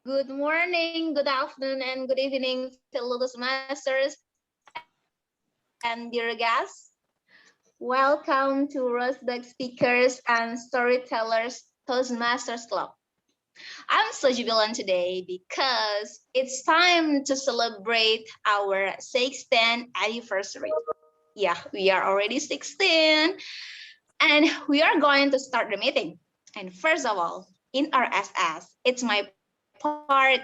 Good morning, good afternoon, and good evening, fellow Toastmasters and dear guests. Welcome to Roseburg Speakers and Storytellers Toastmasters Club. I'm so jubilant today because it's time to celebrate our 16th anniversary. Yeah, we are already 16 and we are going to start the meeting. And first of all, in RSS, it's my part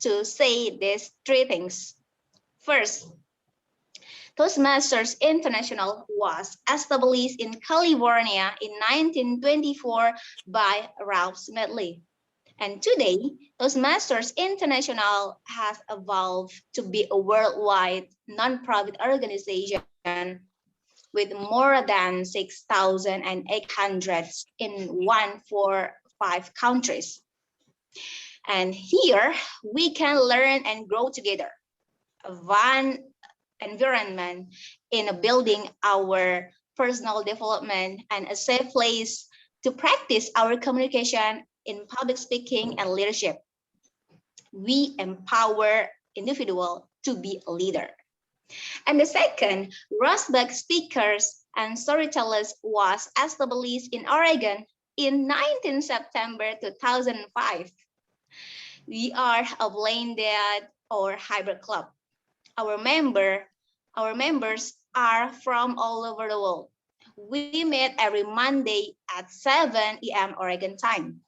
to say these three things. First, Toastmasters International was established in California in 1924 by Ralph Smedley. And today, Toastmasters International has evolved to be a worldwide nonprofit organization with more than 6,800 in 145 countries. And here we can learn and grow together. One environment in building our personal development and a safe place to practice our communication in public speaking and leadership. We empower individual to be a leader. And the second, Roseburg Speakers and Storytellers was established in Oregon in 19 September 2005. We are a blended or hybrid club. Our members are from all over the world. We meet every Monday at 7 a.m. Oregon time,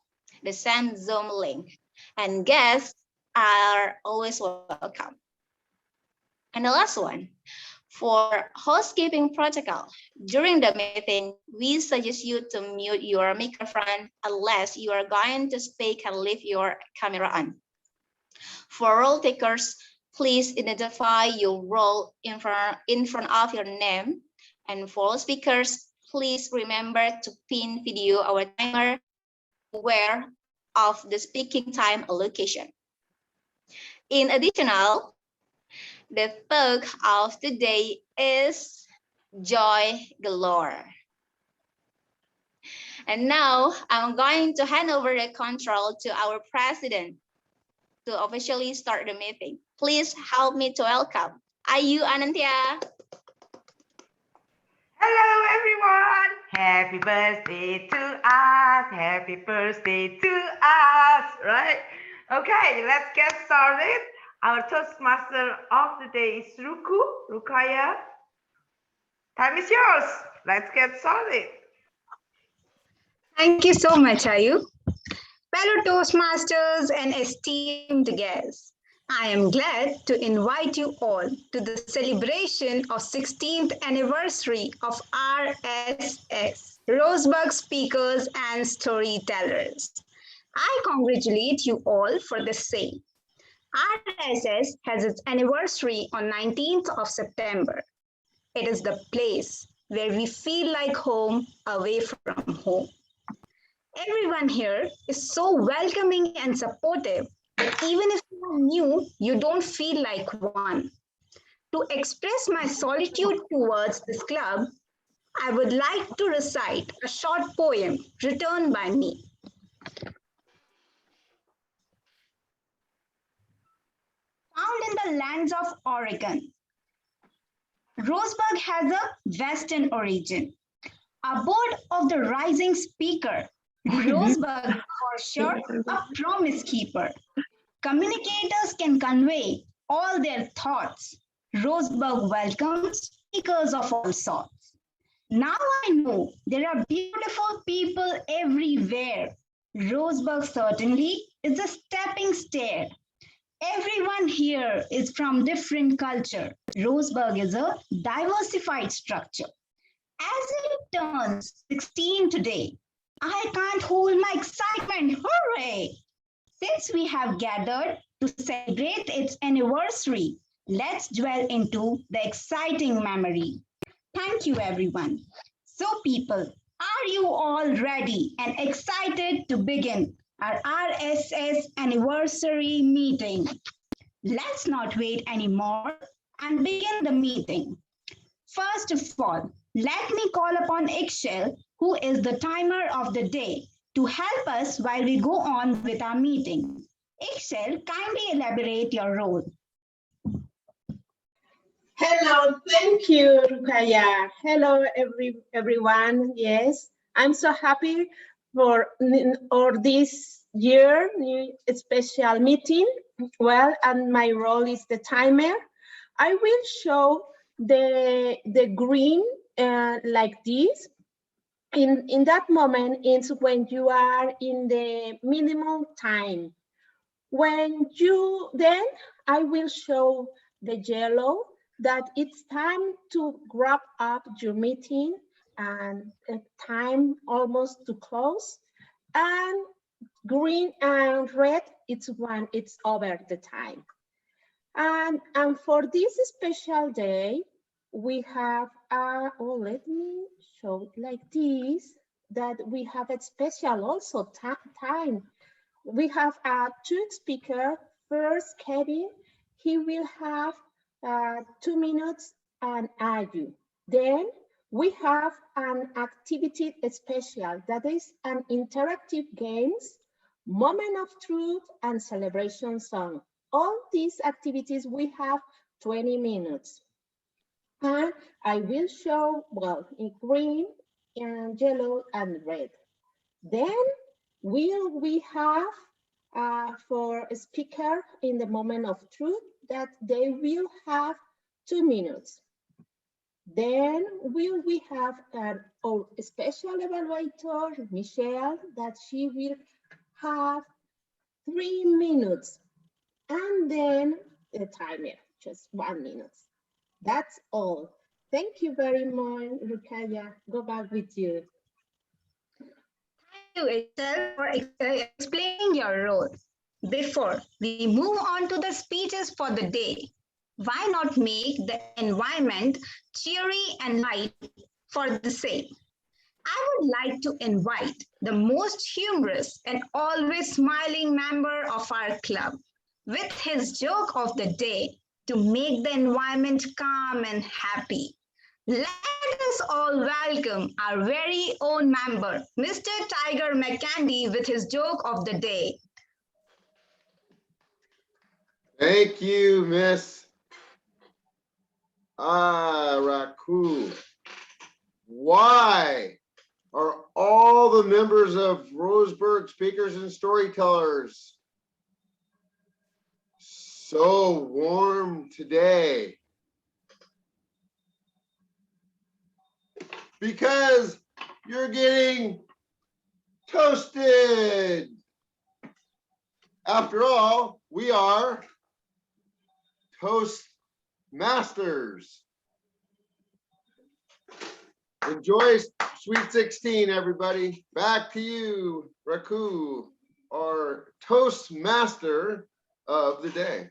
the same Zoom link, and guests are always welcome. And the last one, for housekeeping protocol, during the meeting, we suggest you to mute your microphone unless you are going to speak and leave your camera on. For role takers, please identify your role in front of your name. And for speakers, please remember to pin video our timer aware of the speaking time allocation. In additional, the talk of today is joy galore. And now I'm going to hand over the control to our president to officially start the meeting. Please help me to welcome Ayu Anantia. Hello everyone! Happy birthday to us! Happy birthday to us! Right? Okay, let's get started. Our Toastmaster of the day is Rukaya. Time is yours. Let's get started. Thank you so much, Ayu. Fellow Toastmasters and esteemed guests, I am glad to invite you all to the celebration of 16th anniversary of RSS, Roseburg Speakers and Storytellers. I congratulate you all for the same. RSS has its anniversary on 19th of September. It is the place where we feel like home away from home. Everyone here is so welcoming and supportive that even if you are new, you don't feel like one. To express my solitude towards this club, I would like to recite a short poem written by me. Found in the lands of Oregon, Roseburg has a Western origin. Abode of the rising speaker, Roseburg for sure a promise keeper. Communicators can convey all their thoughts. Roseburg welcomes speakers of all sorts. Now I know there are beautiful people everywhere. Roseburg certainly is a stepping stair. Everyone here is from different culture. Roseburg is a diversified structure. As it turns 16 today, I can't hold my excitement. Hooray! Since we have gathered to celebrate its anniversary, let's dwell into the exciting memory. Thank you, everyone. So, people, are you all ready and excited to begin our RSS anniversary meeting? Let's not wait anymore and begin the meeting. First of all, let me call upon Ikshel, who is the timer of the day, to help us while we go on with our meeting. Excel, kindly elaborate your role. Hello, thank you, Rukaya. Hello, everyone. Yes, I'm so happy for this year new special meeting. Well, and my role is the timer. I will show the green like this. In that moment is when you are in the minimum time. Then I will show the yellow that it's time to wrap up your meeting and time almost to close. And green and red, it's when it's over the time. And for this special day, we have, let me show it like this, that we have a special also time. We have two speakers. First, Kevin, he will have 2 minutes and argue. Then we have an activity special that is an interactive games, moment of truth, and celebration song. All these activities we have 20 minutes. And I will show, well, in green and yellow and red. Then we have for a speaker in the moment of truth that they will have 2 minutes. Then we have our special evaluator, Michelle, that she will have 3 minutes. And then the timer, just 1 minute. That's all. Thank you very much, Rukaya. Go back with you. Thank you, Excel, for explaining your role. Before we move on to the speeches for the day, why not make the environment cheery and light for the same? I would like to invite the most humorous and always smiling member of our club with his joke of the day to make the environment calm and happy. Let us all welcome our very own member, Mr. Tiger McCandy, with his joke of the day. Thank you, Miss Raku. Why are all the members of Roseburg Speakers and Storytellers so warm today? Because you're getting toasted. After all, we are Toastmasters. Enjoy Sweet 16, everybody. Back to you, Raku, our Toastmaster of the day.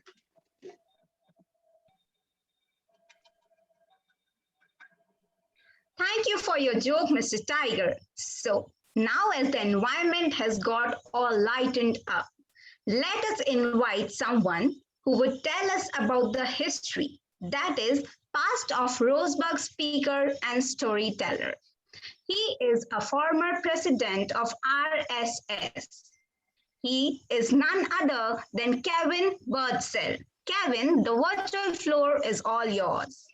Thank you for your joke, Mr. Tiger. So now as the environment has got all lightened up, let us invite someone who would tell us about the history, that is, past of Roseburg speaker and storyteller. He is a former president of RSS. He is none other than Kevin Birdsell. Kevin, the virtual floor is all yours.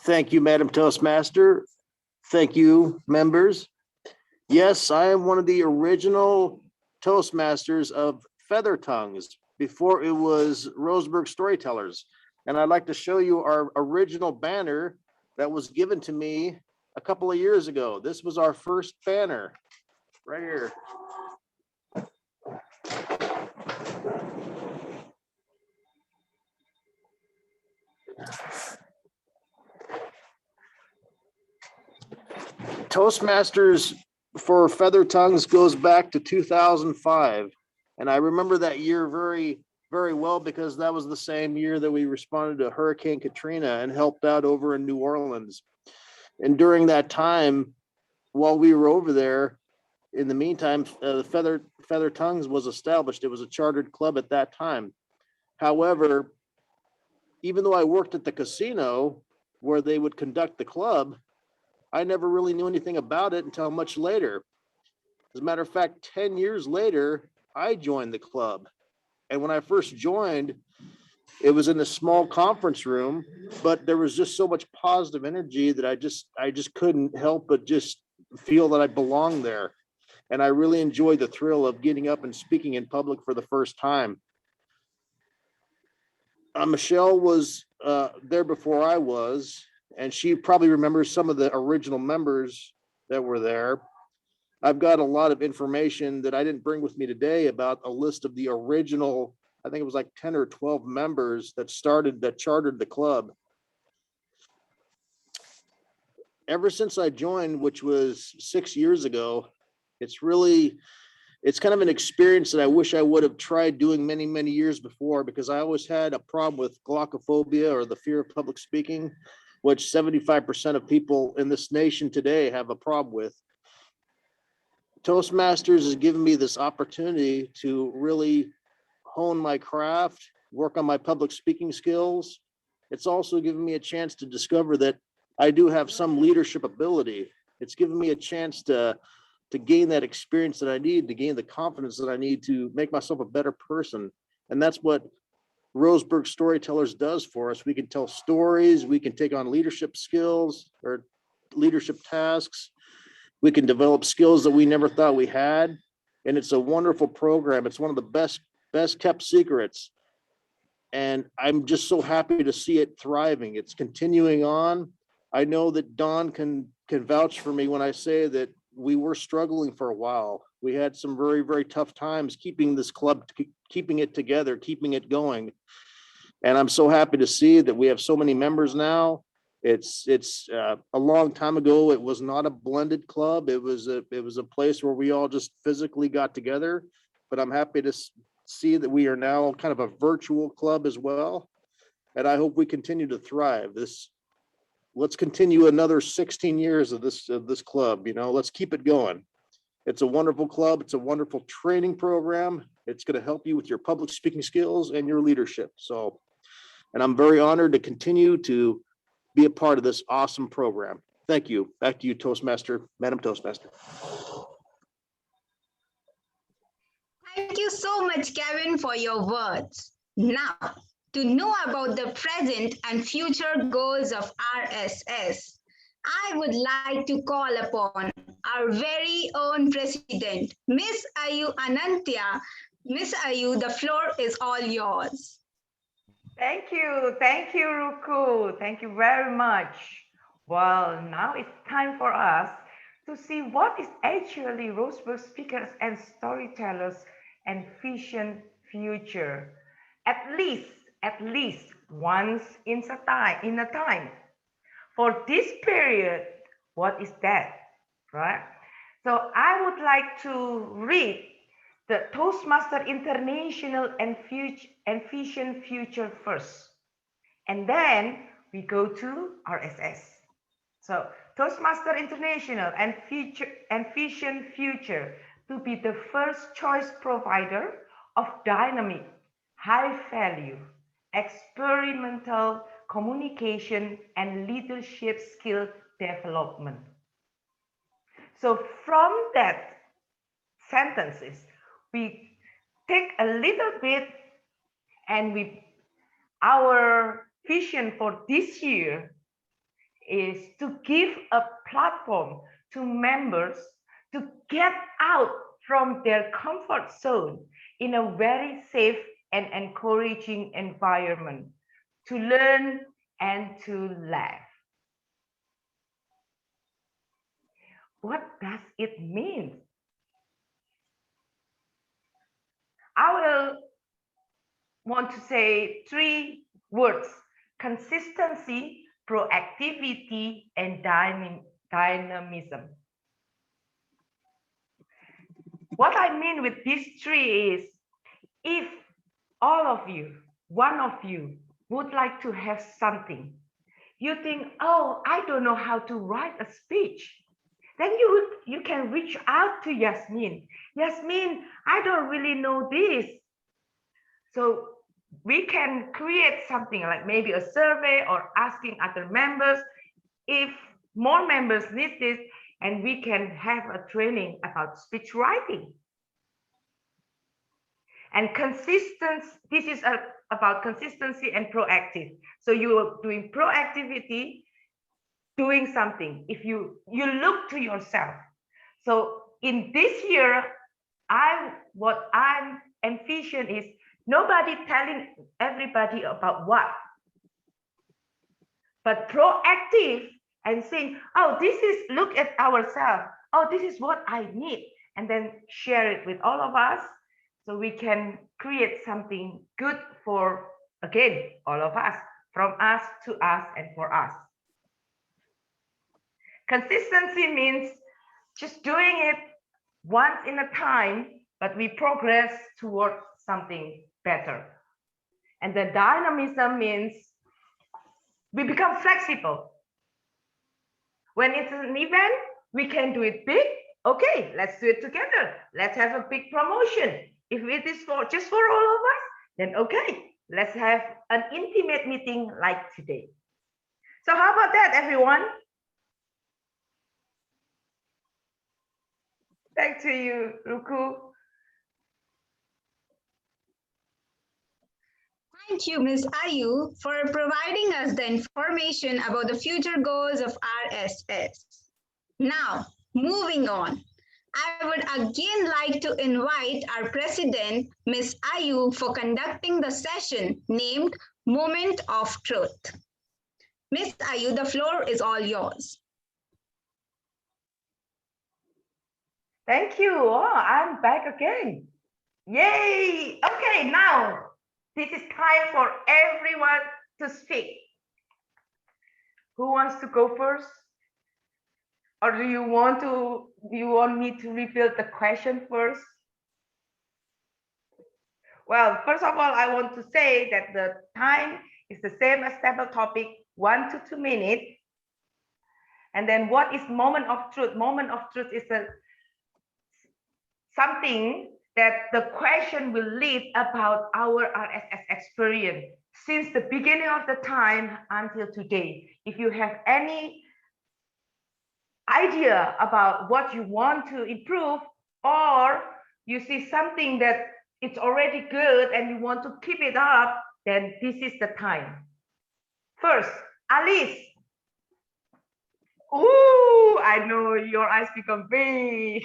Thank you, Madam Toastmaster. Thank you, members. Yes, I am one of the original Toastmasters of Feather Tongues before it was Roseburg Storytellers. And I'd like to show you our original banner that was given to me a couple of years ago. This was our first banner right here. Toastmasters for Feather Tongues goes back to 2005. And I remember that year very, very well because that was the same year that we responded to Hurricane Katrina and helped out over in New Orleans. And during that time, while we were over there, in the meantime, the Feather Tongues was established. It was a chartered club at that time. However, even though I worked at the casino where they would conduct the club, I never really knew anything about it until much later. As a matter of fact, 10 years later, I joined the club. And when I first joined, it was in a small conference room, but there was just so much positive energy that I just couldn't help but just feel that I belonged there. And I really enjoyed the thrill of getting up and speaking in public for the first time. Michelle was there before I was, and she probably remembers some of the original members that were there. I've got a lot of information that I didn't bring with me today about a list of the original, I think it was like 10 or 12 members that chartered the club. Ever since I joined, which was 6 years ago, it's kind of an experience that I wish I would have tried doing many, many years before, because I always had a problem with glockophobia, or the fear of public speaking, which 75% of people in this nation today have a problem with. Toastmasters has given me this opportunity to really hone my craft, work on my public speaking skills. It's also given me a chance to discover that I do have some leadership ability. It's given me a chance to gain that experience that I need, to gain the confidence that I need to make myself a better person. And that's what Roseburg Storytellers does for us. We can tell stories, we can take on leadership skills or leadership tasks. We can develop skills that we never thought we had. And it's a wonderful program. It's one of the best kept secrets. And I'm just so happy to see it thriving. It's continuing on. I know that Don can vouch for me when I say that we were struggling for a while. We had some very, very tough times keeping this club, keeping it together, keeping it going. And I'm so happy to see that we have so many members now. It's a long time ago, it was not a blended club. It was a place where we all just physically got together. But I'm happy to see that we are now kind of a virtual club as well. And I hope we continue to thrive. Let's continue another 16 years of this club. Let's keep it going. It's a wonderful club. It's a wonderful training program. It's going to help you with your public speaking skills and your leadership. And I'm very honored to continue to be a part of this awesome program. Thank you. Back to you, Toastmaster, Madam Toastmaster. Thank you so much, Kevin, for your words. Now, to know about the present and future goals of RSS, I would like to call upon our very own president, Miss Ayu Anantia. Miss Ayu, the floor is all yours. Thank you, Ruku. Thank you very much. Well, now it's time for us to see what is actually Roseburg Speakers and Storytellers and Vision Future. At least once in a time. For this period, what is that, right? So I would like to read the Toastmaster International and Vision Future first. And then we go to RSS. So Toastmaster International and Vision Future to be the first choice provider of dynamic, high value, experimental communication and leadership skill development. So from that sentences, we take a little bit and our vision for this year is to give a platform to members to get out from their comfort zone in a very safe and encouraging environment to learn and to laugh. What does it mean? I will want to say 3 words: consistency, proactivity, and dynamism. What I mean with these 3 is, if all of you, one of you, would like to have something, you think, oh, I don't know how to write a speech, then you can reach out to Yasmin. Yasmin, I don't really know this. So we can create something like maybe a survey or asking other members. If more members need this, and we can have a training about speech writing. And consistency, this is about consistency and proactive. So you are doing proactivity, doing something. If you look to yourself. So in this year, what I'm envision is nobody telling everybody about what, but proactive and saying, oh, this is, look at ourselves. Oh, this is what I need. And then share it with all of us so we can create something good for, again, all of us, from us to us and for us. Consistency means just doing it once in a time, but we progress towards something better. And the dynamism means we become flexible. When it's an event, we can do it big. Okay, let's do it together. Let's have a big promotion. If it is just for all of us, then okay, let's have an intimate meeting like today. So how about that, everyone? Back to you, Ruku. Thank you, Ms. Ayu, for providing us the information about the future goals of RSS. Now, moving on, I would again like to invite our president, Ms. Ayu, for conducting the session named Moment of Truth. Ms. Ayu, the floor is all yours. Thank you. Oh, I'm back again. Yay! Okay, now this is time for everyone to speak. Who wants to go first? Or do you want me to repeat the question first? Well, first of all, I want to say that the time is the same as table topic, 1 to 2 minutes. And then what is moment of truth? Moment of truth is something that the question will lead about our RSS experience since the beginning of the time until today. If you have any idea about what you want to improve, or you see something that it's already good and you want to keep it up, then this is the time. First, Alice. Ooh, I know your eyes become big.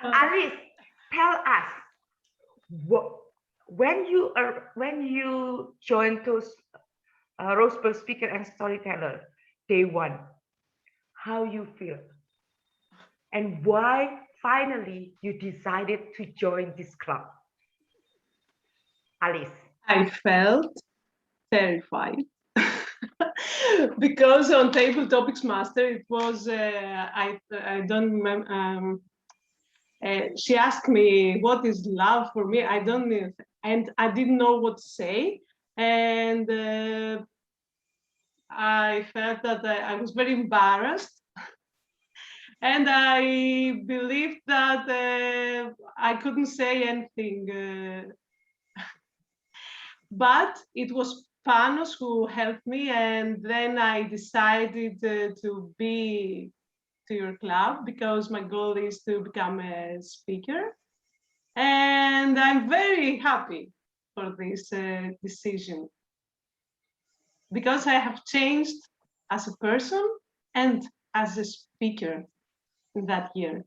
Alice, tell us when you joined Roseburg Speaker and Storyteller day 1, how you feel and why finally you decided to join this club. Alice. I felt terrified because on Table Topics Master it was I don't remember. She asked me what is love for me. I don't know, and I didn't know what to say, and I felt that I was very embarrassed, and I believed that I couldn't say anything. But it was Panos who helped me, and then I decided to be to your club because my goal is to become a speaker, and I'm very happy for this decision because I have changed as a person and as a speaker in that year.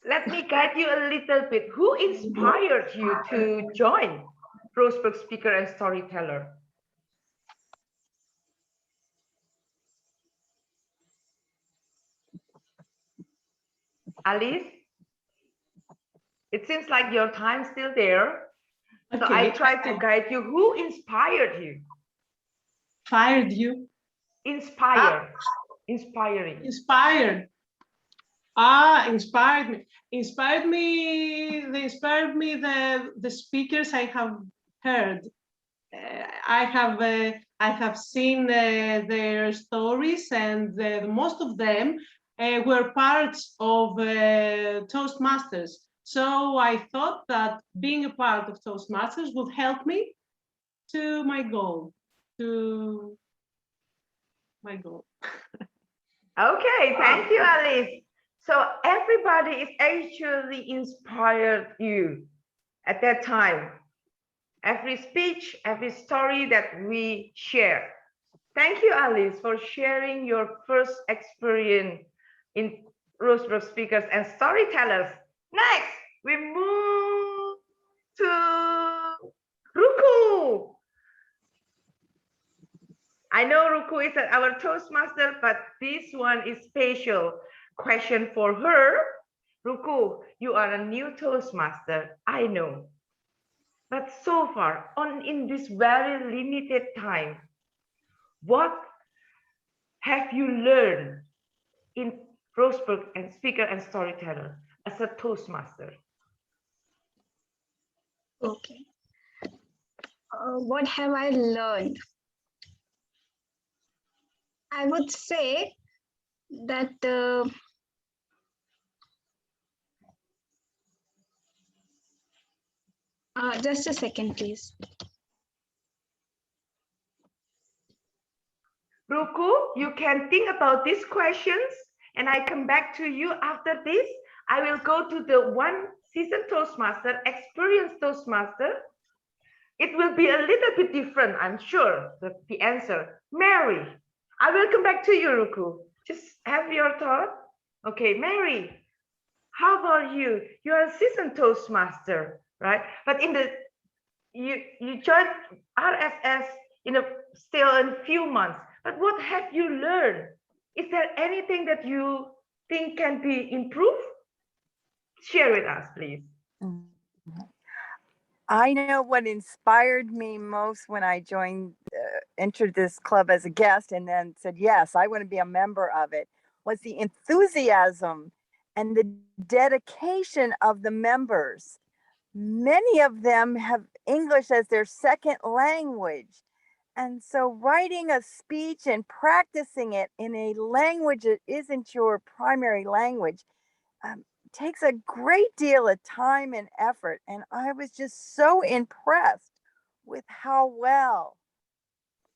Let me guide you a little bit. Who inspired you to join Roseburg Speaker and Storyteller? Alice? It seems like your time's still there. Okay. So I try to guide you. Who inspired you? Fired you? Inspired. Inspiring. Inspired. Inspired me. Inspired me the speakers I have heard. I have seen their stories, and most of them were parts of Toastmasters. So I thought that being a part of Toastmasters would help me to my goal. to my goal. Okay, thank you, Alice. So everybody is actually inspired you at that time. Every speech, every story that we share. Thank you, Alice, for sharing your first experience in Roseburg Speakers and Storytellers. Next, we move to Ruku. I know Ruku is our Toastmaster, but this one is special question for her. Ruku, you are a new Toastmaster, I know. But so far, in this very limited time, what have you learned in Roseburg and Speaker and Storyteller as a Toastmaster? Okay. What have I learned? I would say that just a second, please. Ruku, you can think about these questions and I come back to you after this. I will go to the one season Toastmaster, experienced Toastmaster. It will be a little bit different, I'm sure, the answer. Mary, I will come back to you, Ruku. Just have your thought. Okay, Mary, how about you? You are a seasoned Toastmaster, right? But you joined RSS still in a few months. But what have you learned? Is there anything that you think can be improved? Share with us, please. I know what inspired me most when I entered this club as a guest and then said, yes, I want to be a member of it, was the enthusiasm and the dedication of the members. Many of them have English as their second language. And so writing a speech and practicing it in a language that isn't your primary language takes a great deal of time and effort. And I was just so impressed with how well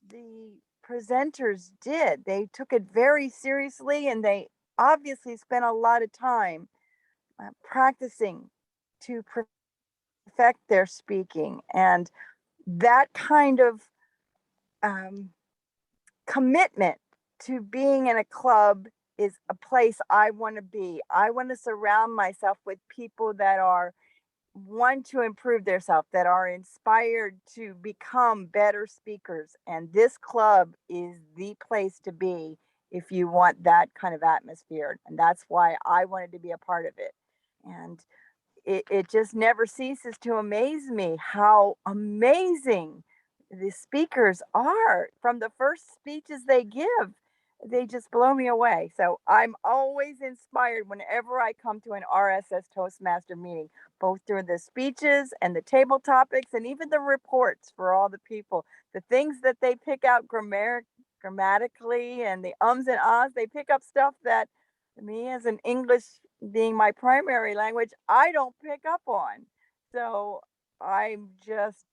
the presenters did. They took it very seriously and they obviously spent a lot of time practicing to perfect their speaking. And that kind of commitment to being in a club is a place I want to be. I want to surround myself with people that want to improve themselves, that are inspired to become better speakers. And this club is the place to be if you want that kind of atmosphere. And that's why I wanted to be a part of it. And it just never ceases to amaze me how amazing the speakers are from the first speeches they give. They just blow me away. So I'm always inspired whenever I come to an RSS Toastmaster meeting, both through the speeches and the table topics and even the reports for all the people. The things that they pick out grammatically and the ums and ahs, they pick up stuff that me as an English being my primary language, I don't pick up on. So I'm just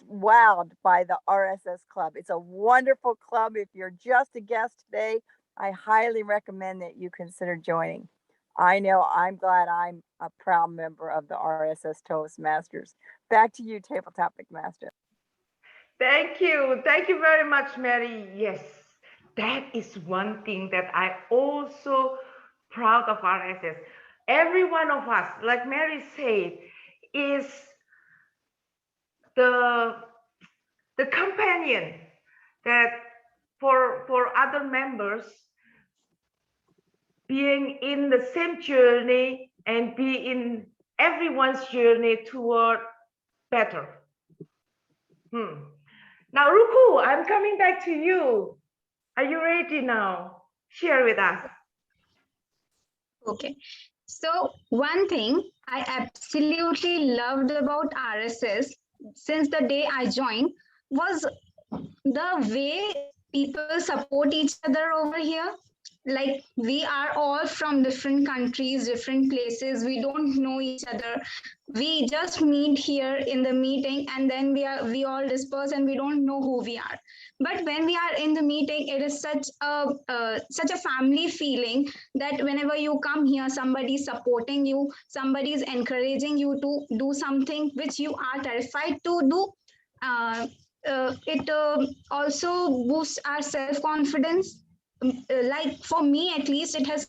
wowed by the RSS Club. It's a wonderful club. If you're just a guest today, I highly recommend that you consider joining. I know I'm glad I'm a proud member of the RSS Toastmasters. Back to you, Table Topic Master. Thank you. Thank you very much, Mary. Yes, that is one thing that I also proud of RSS. Every one of us, like Mary said, is the companion that for other members being in the same journey and be in everyone's journey toward better. Now, Ruku, I'm coming back to you. Are you ready now? Share with us. Okay. So one thing I absolutely loved about RSS since the day I joined was the way people support each other over here. like we are all from different countries, different places. We don't know each other. We just meet here in the meeting, and then we all disperse, and we don't know who we are. But when we are in the meeting, it is such a family feeling that whenever you come here, somebody is supporting you, somebody is encouraging you to do something which you are terrified to do. It also boosts our self-confidence. Like for me at least, it has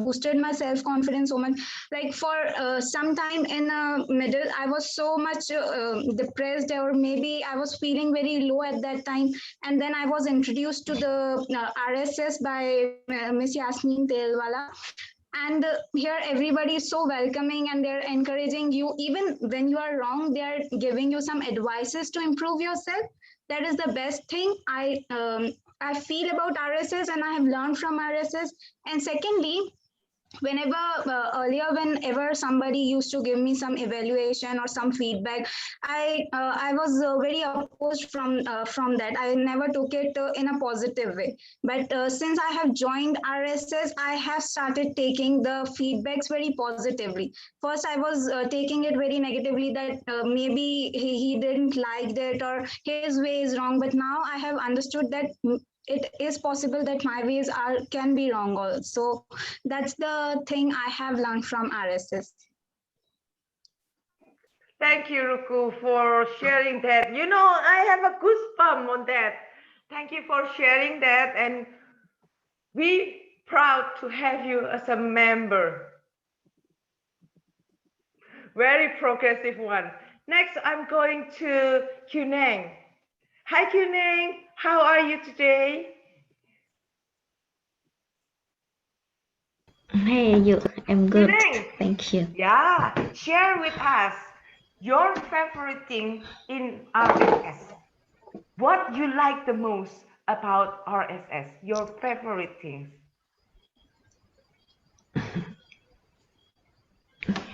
boosted my self-confidence so much. Like for some time in the middle, I was so much depressed, or maybe I was feeling very low at that time. And then I was introduced to the RSS by Miss Yasmin Telwala. And here everybody is so welcoming, and they're encouraging you. Even when you are wrong, they are giving you some advices to improve yourself. That is the best thing I feel about RSS, and I have learned from RSS. And secondly, whenever somebody used to give me some evaluation or some feedback, I was very opposed from that. I never took it in a positive way. But since I have joined RSS, I have started taking the feedbacks very positively. First I was taking it very negatively, that maybe he didn't like that, or his way is wrong. But now I have understood that it is possible that my ways can be wrong also. That's the thing I have learned from RSS. Thank you, Ruku, for sharing that. You know, I have a goosebump on that. Thank you for sharing that, and we proud to have you as a member. Very progressive one. Next, I'm going to Kuneng. Hi, Kuneng. How are you today? Hey, you. I'm good. Kuneng. Thank you. Yeah, share with us your favorite thing in RSS. What you like the most about RSS? Your favorite things.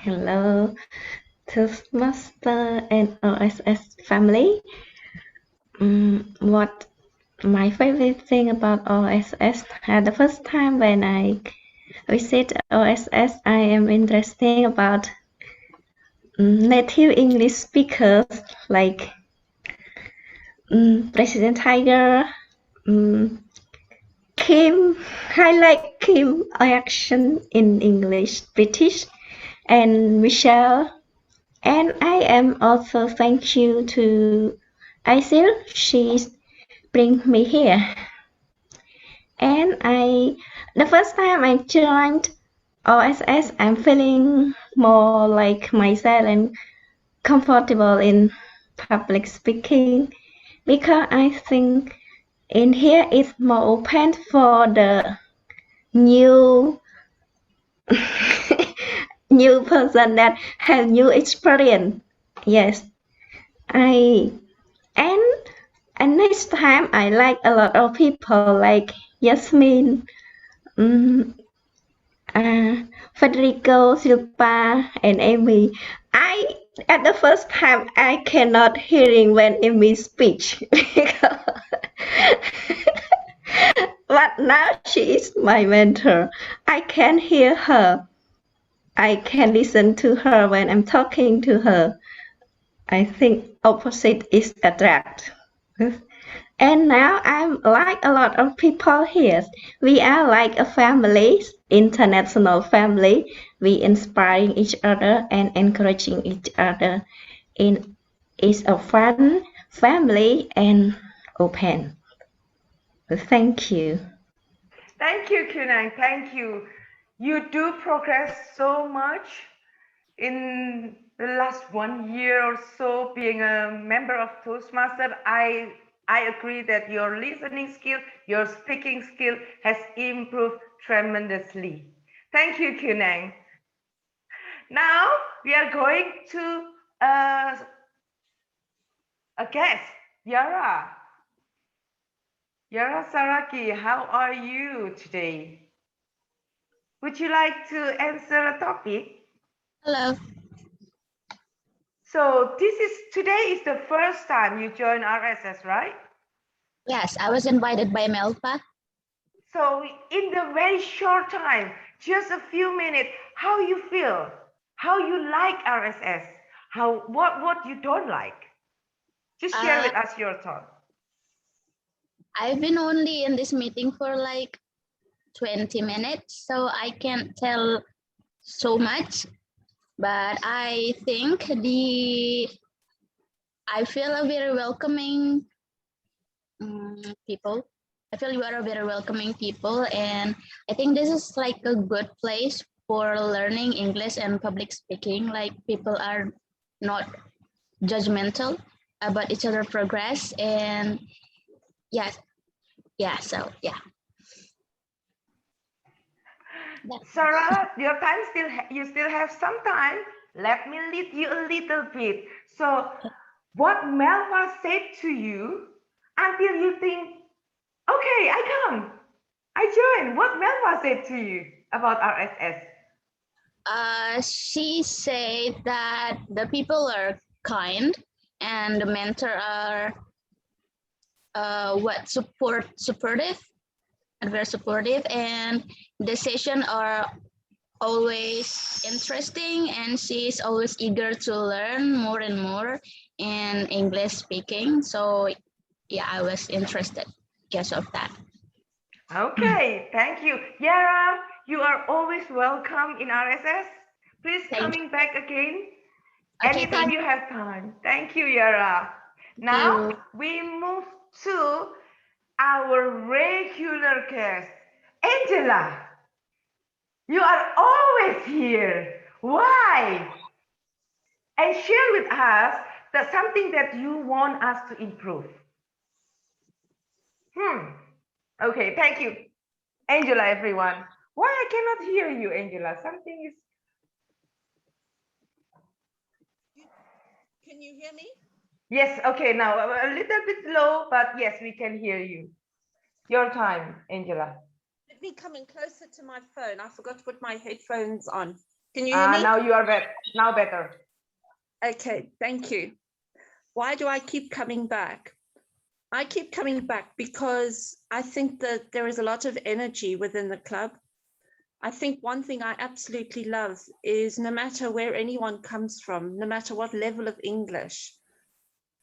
Hello, Toastmaster and RSS family. What my favorite thing about RSS? The first time when I visit RSS, I am interested about native English speakers like President Tiger, Kim. I like Kim action in English, British, and Michelle. And I am also thank you to Isil. She bring me here. And the first time I joined OSS, I'm feeling more like myself and comfortable in public speaking, because I think in here it's more open for the new new person that have new experience. Yes, and next time I like a lot of people like Yasmin, Federico, Silpa, and Amy. At the first time I cannot hearing when Amy speech. But now she is my mentor. I can hear her. I can listen to her when I'm talking to her. I think opposite is attract. And now I'm like a lot of people here. We are like a family, international family. We inspiring each other and encouraging each other. It's a fun family and open. Thank you. Thank you, Kunang. Thank you. You do progress so much in the last 1 year or so being a member of Toastmasters. I agree that your listening skill, your speaking skill has improved tremendously. Thank you, Kunang. Now we are going to a guest, Yara. Yara Saraki, how are you today? Would you like to answer a topic? Hello. So today is the first time you join RSS, right? Yes, I was invited by Melpa. So in the very short time, just a few minutes, how you feel, how you like RSS, what you don't like. Just share with us your thoughts. I've been only in this meeting for like 20 minutes, so I can't tell so much. But I think I feel a very welcoming people. I feel you are a very welcoming people, and I think this is like a good place for learning English and public speaking. Like people are not judgmental about each other progress, and yes, yeah. So yeah. Sarah, your time you still have some time. Let me lead you a little bit. So, what Melva said to you until you think, okay, I come, I join. What Melva said to you about RSS? She said that the people are kind and the mentor are supportive and very supportive, and the session are always interesting, and she's always eager to learn more and more in English speaking. So yeah, I was interested because of that. Okay, thank you. Yara, you are always welcome in RSS. Please coming back again. Okay, Anytime you have time. Thank you, Yara. Now we move to our regular guest, Angela. You are always here. Why? And share with us that something that you want us to improve. Okay, thank you. Angela, everyone. Why I cannot hear you, Angela? Something is... Can you hear me? Yes, okay, now a little bit low, but yes, we can hear you. Your time, Angela. Let me come in closer to my phone. I forgot to put my headphones on. Can you hear me? Now you are better. Now better. Okay, thank you. Why do I keep coming back? I keep coming back because I think that there is a lot of energy within the club. I think one thing I absolutely love is no matter where anyone comes from, no matter what level of English,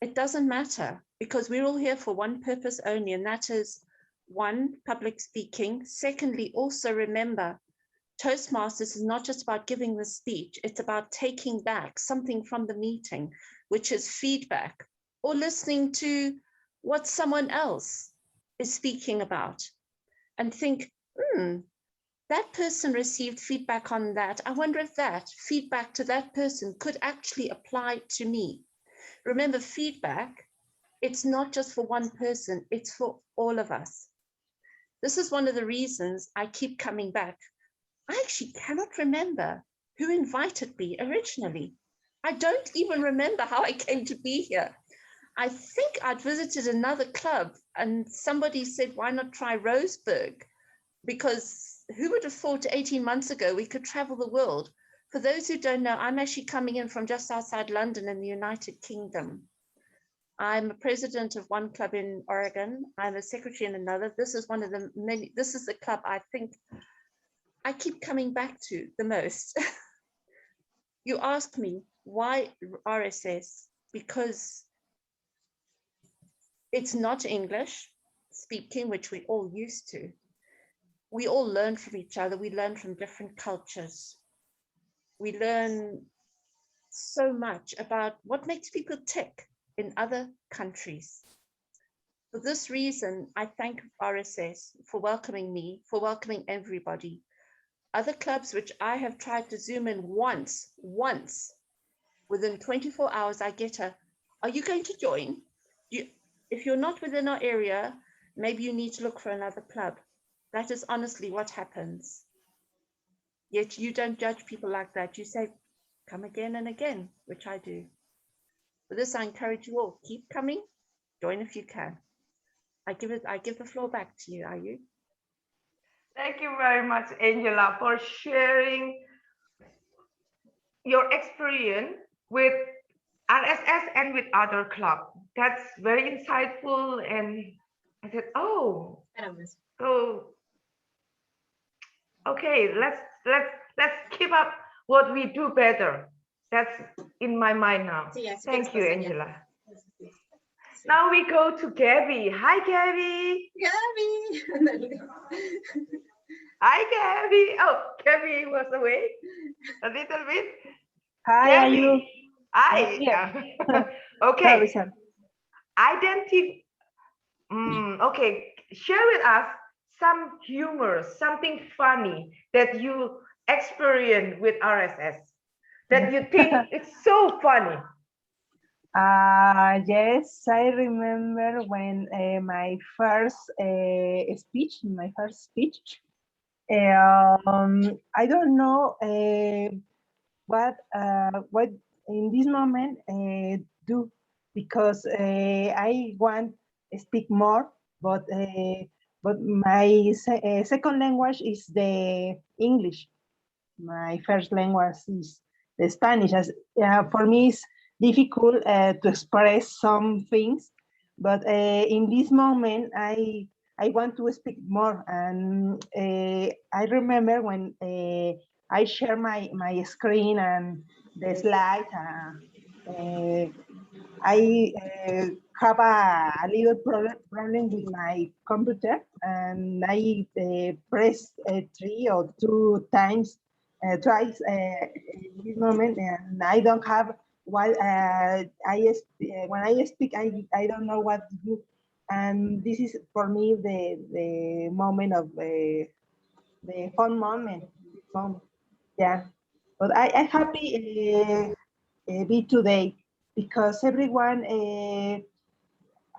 it doesn't matter because we're all here for one purpose only, and that is one, public speaking. Secondly, also remember, Toastmasters is not just about giving the speech, it's about taking back something from the meeting, which is feedback or listening to what someone else is speaking about and think, that person received feedback on that. I wonder if that feedback to that person could actually apply to me. Remember, feedback, it's not just for one person, it's for all of us. This is one of the reasons I keep coming back. I actually cannot remember who invited me originally. I don't even remember how I came to be here. I think I'd visited another club and somebody said, why not try Roseburg? Because who would have thought 18 months ago we could travel the world? For those who don't know, I'm actually coming in from just outside London in the United Kingdom. I'm a president of one club in Oregon. I'm a secretary in another. This is one of the many, this is the club I think I keep coming back to the most. You ask me why RSS? Because it's not English speaking, which we all used to. We all learn from each other. We learn from different cultures. We learn so much about what makes people tick in other countries. For this reason, I thank RSS for welcoming me, for welcoming everybody. Other clubs which I have tried to Zoom in once, within 24 hours, I get a, are you going to join? If you're not within our area, maybe you need to look for another club. That is honestly what happens. Yet you don't judge people like that. You say, come again and again, which I do. For this, I encourage you all, keep coming, join if you can. I give the floor back to you, Ayu. Thank you very much, Angela, for sharing your experience with RSS and with other clubs. That's very insightful. And I said, oh, so Okay, let's keep up what we do better. That's in my mind now. Yes, Thank you, 6%, yeah. Angela. Now we go to Gabby. Hi, Gabby. Gabby. Hi, Gabby. Oh, Gabby was away a little bit. Hi, Gabby. Ayu. Hi. Yeah. Okay. Sorry. Okay. Share with us some humor, something funny that you experience with RSS that you think it's so funny. Yes, I remember when my first speech, I don't know what in this moment do, because I want to speak more, but my second language is the English. My first language is the Spanish. As for me, it's difficult to express some things, but in this moment, I want to speak more. And I remember when I share my screen and the slide. I have a little problem with my computer, and I press 3 or 2 times, twice in this moment, and I don't have what when I speak, I don't know what to do, and this is for me the moment of the fun moment. Yeah, but I happy be today because everyone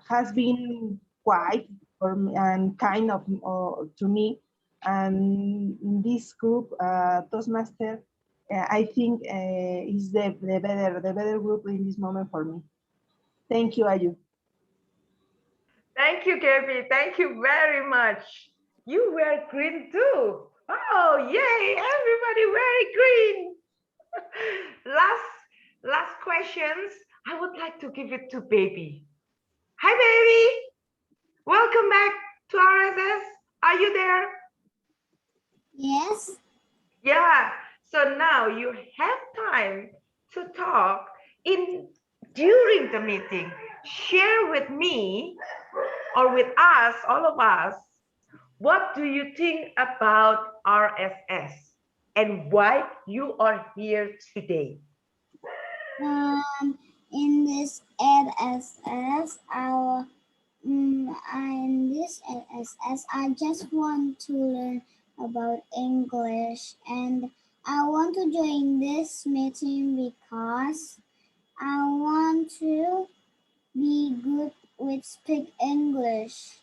has been quiet for me and kind of to me. And this group, Toastmaster, I think is the better group in this moment for me. Thank you, Ayu. Thank you, Gabby. Thank you very much. You wear green too. Oh, yay! Everybody wearing green. last questions. I would like to give it to Baby. Hi, Baby. Welcome back to RSS. Are you there? Yes. Yeah. So now you have time to talk during the meeting. Share with me or with us, all of us, what do you think about RSS and why you are here today? In this RSS, I just want to learn about English, and I want to join this meeting because I want to be good with speak English,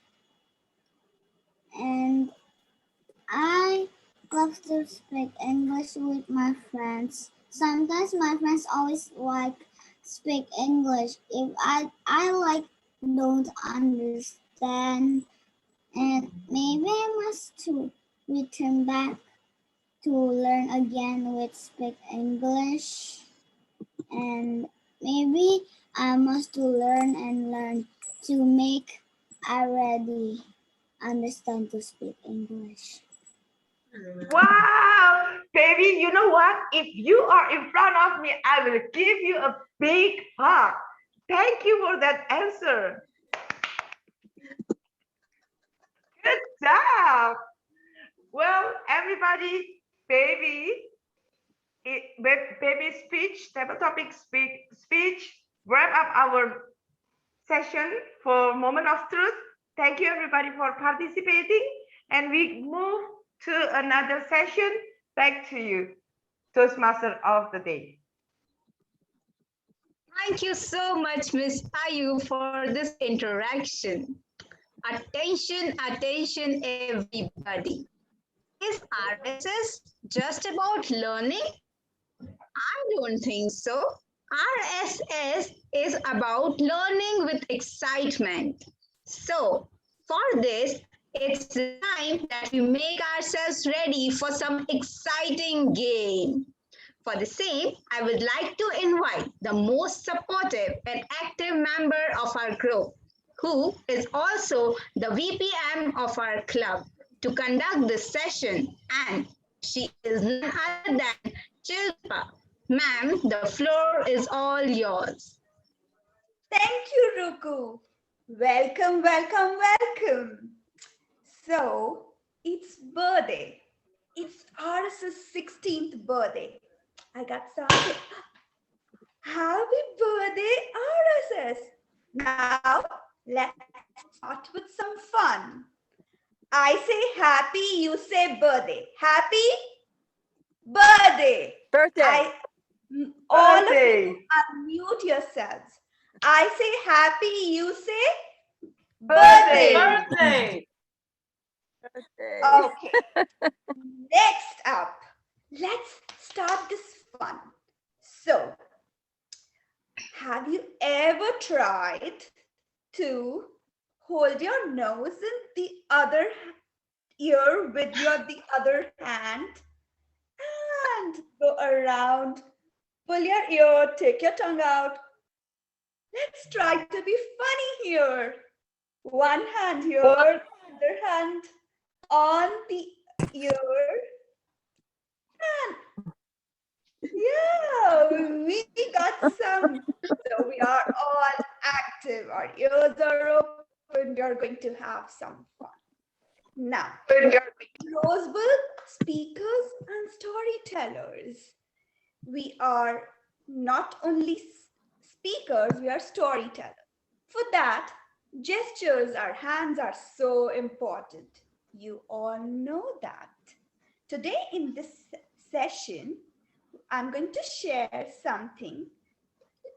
and I love to speak English with my friends. Sometimes my friends always like speak English. If I like don't understand, and maybe I must to return back to learn again with speak English, and maybe I must to learn and learn to make already understand to speak English. Wow, baby, you know what? If you are in front of me, I will give you a big hug. Thank you for that answer. Good job. Well, everybody, baby speech, table topic speech, wrap up our session for Moment of Truth. Thank you everybody for participating, and we move to another session. Back to you, Toastmaster of the Day. Thank you so much, Miss Ayu, for this interaction. Attention, attention, everybody. Is RSS just about learning? I don't think so. RSS is about learning with excitement. So, for this, it's time that we make ourselves ready for some exciting game. For the same, I would like to invite the most supportive and active member of our group, who is also the VPM of our club. to conduct this session, and she is none other than Chilpa. Ma'am, the floor is all yours. Thank you, Ruku. Welcome, welcome, welcome. So, it's birthday. It's RSS 16th birthday. I got started. Happy birthday, RSS. Now, let's start with some fun. I say happy, you say birthday. Happy birthday. Birthday. All Birthday. of you unmute yourselves. I say happy, you say Birthday. birthday. Birthday. Okay. Next up, let's start this fun. So, have you ever tried to hold your nose in the other ear with the other hand and go around, pull your ear, take your tongue out? Let's try to be funny here. One hand here, other hand on the ear. And yeah, we got some. So we are all active. Our ears are open. We are going to have some fun. Now, Roseburg speakers and storytellers. We are not only speakers, we are storytellers. For that, gestures, our hands are so important. You all know that. Today in this session, I'm going to share something,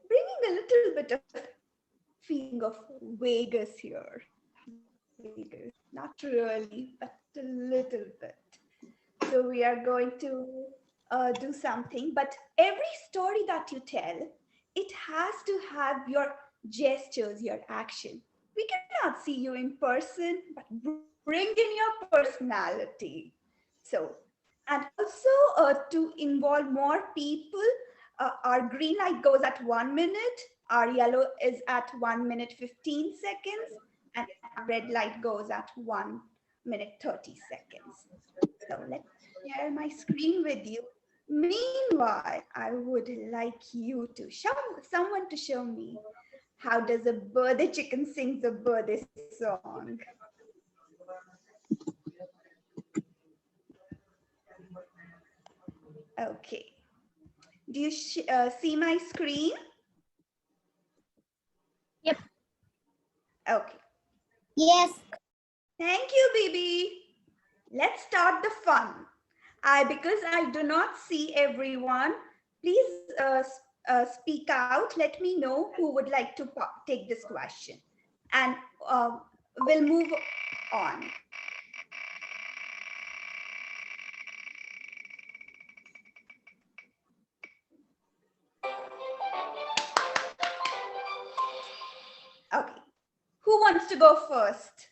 bringing a little bit of feeling of Vegas here. Vegas, not really, but a little bit. So we are going to do something, but every story that you tell, it has to have your gestures, your action. We cannot see you in person, but bring in your personality. So, and also to involve more people, our green light goes at 1 minute, our yellow is at 1 minute 15 seconds, and our red light goes at 1 minute 30 seconds. So let's share my screen with you. Meanwhile, I would like you to someone to show me how does a birthday chicken sings a birthday song. Okay. Do you see my screen? Yep. Okay. Yes. Thank you, Bibi. Let's start the fun. Because I do not see everyone, please speak out. Let me know who would like to take this question. And we'll move on. Okay. Who wants to go first?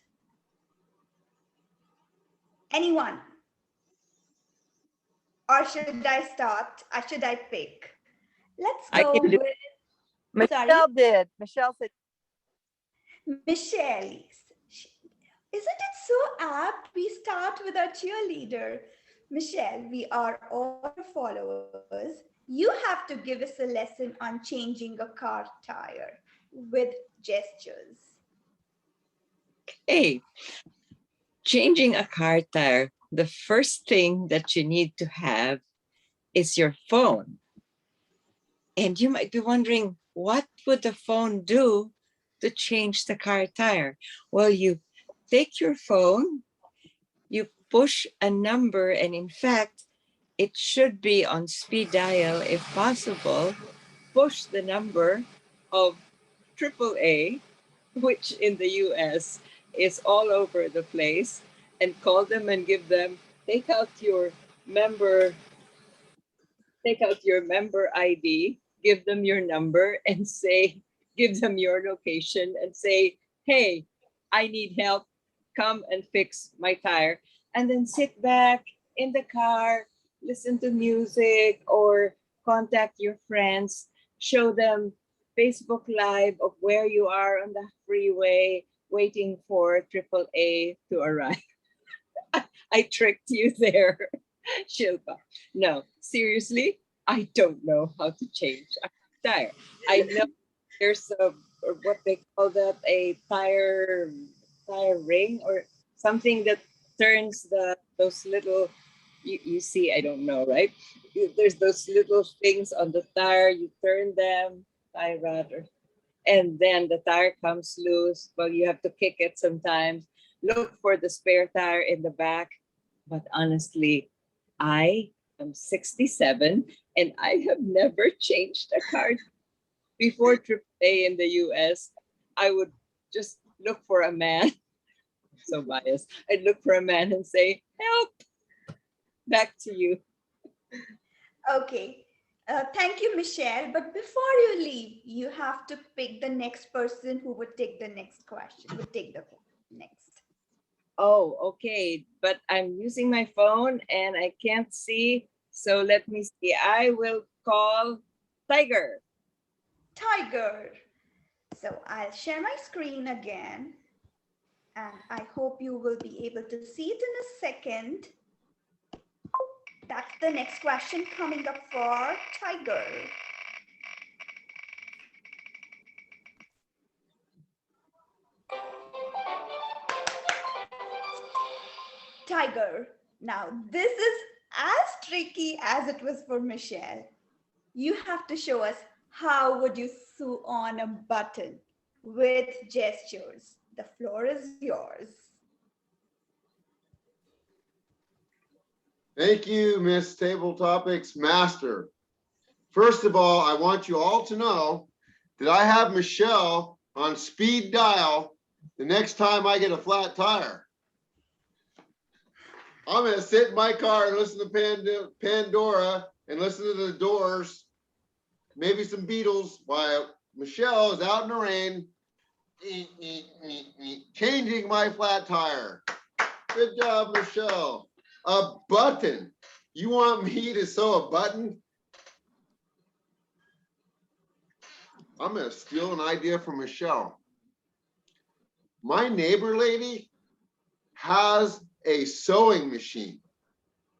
Anyone? Or should I start? Or should I pick? Let's go with... Michelle did. Michelle said. Michelle. Isn't it so apt? We start with our cheerleader. Michelle, we are all followers. You have to give us a lesson on changing a car tire with gestures. Hey, changing a car tire, the first thing that you need to have is your phone. And you might be wondering, what would the phone do to change the car tire? Well, you take your phone, you push a number, and in fact, it should be on speed dial if possible. Push the number of AAA, which in the US is all over the place, and call them and give them, take out your member ID, give them your number and say, give them your location and say, hey, I need help, come and fix my tire. And then sit back in the car, listen to music or contact your friends, show them Facebook Live of where you are on the freeway waiting for AAA to arrive. I tricked you there, Shilpa. No, seriously, I don't know how to change a tire. I know there's what they call that, a tire ring or something that turns those little, you see, I don't know, right? There's those little things on the tire, you turn them, tie rod, and then the tire comes loose. Well, you have to kick it sometimes. Look for the spare tire in the back. But honestly, I am 67 and I have never changed a car. Before AAA in the US, I would just look for a man. So biased. I'd look for a man and say, help. Back to you. Okay. Thank you, Michelle. But before you leave, you have to pick the next person who would take the next question, would take the next. Oh, okay. But I'm using my phone and I can't see. So let me see. I will call Tiger. Tiger. So I'll share my screen again. And I hope you will be able to see it in a second. That's the next question coming up for Tiger. Tiger, now this is as tricky as it was for Michelle. You have to show us how would you sew on a button with gestures. The floor is yours. Thank you, Miss Table Topics Master. First of all, I want you all to know that I have Michelle on speed dial the next time I get a flat tire. I'm going to sit in my car and listen to Pandora and listen to the Doors, maybe some Beatles, while Michelle is out in the rain changing my flat tire. Good job, Michelle. A button. You want me to sew a button? I'm going to steal an idea from Michelle. My neighbor lady has a sewing machine.